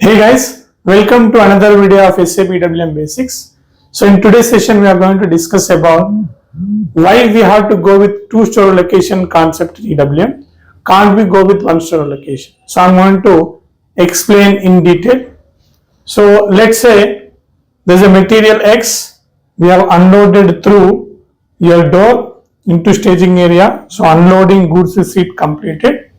Hey guys, welcome to another video of SAP EWM Basics. So in today's session we are going to discuss about why we have to go with two store allocation concept in EWM. Can't we go with one store allocation? So I'm going to explain in detail. So let's say there's a material X we have unloaded through your door into staging area. So unloading goods receipt completed.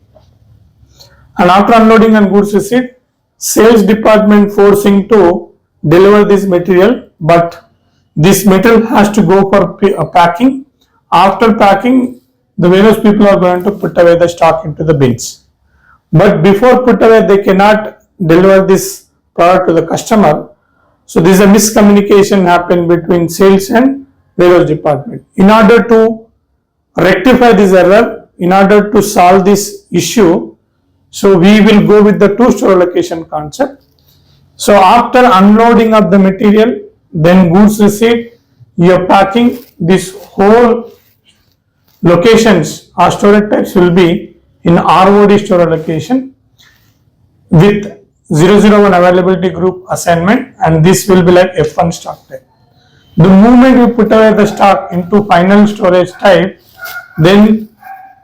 And after unloading and goods receipt, sales department forcing to deliver this material, but this material has to go for packing. After packing, the warehouse people are going to put away the stock into the bins. But before put away, they cannot deliver this product to the customer. So there is a miscommunication happen between sales and warehouse department. In order to rectify this error, in order to solve this issue, so we will go with the two store allocation concept. So after unloading of the material, then goods receipt, your packing, this whole locations or storage types will be in ROD store allocation with 001 availability group assignment, and this will be like F1 stock type. The moment we put away the stock into final storage type, then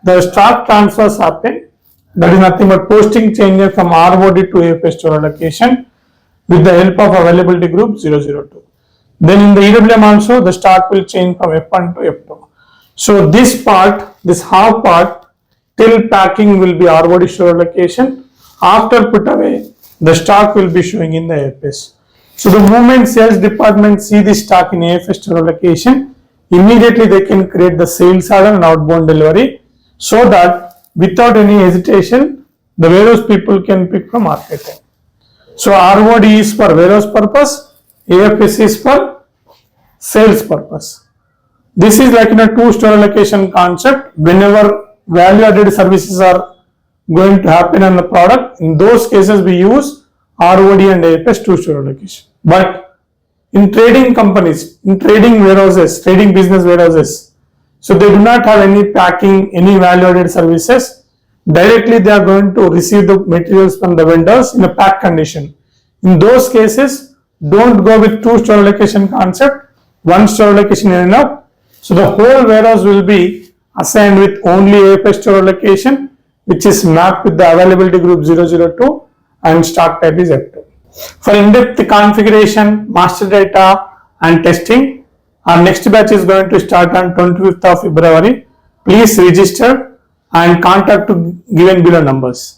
the stock transfers happen. That is nothing but posting changes from ROD to AFS store allocation with the help of availability group 002. Then in the EWM also, the stock will change from F1 to F2. So this part, this half part, till packing will be ROD store allocation. After put away, the stock will be showing in the AFS. So the moment sales department see the stock in AFS store allocation, immediately they can create the sales order and outbound delivery, so that without any hesitation, the warehouse people can pick from market. So ROD is for warehouse purpose, AFS is for sales purpose. This is like in a two store allocation concept. Whenever value added services are going to happen on the product, in those cases we use ROD and AFS two store allocation. But in trading companies, in trading warehouses, trading business warehouses, so they do not have any packing, any value-added services. Directly they are going to receive the materials from the vendors in a packed condition. In those cases, don't go with two store allocation concept. One store allocation is enough. So the whole warehouse will be assigned with only AFS store allocation, which is mapped with the availability group 002 and stock type is F2. For in-depth configuration, master data and testing, our next batch is going to start on 25th of February. Please register and contact to given below numbers.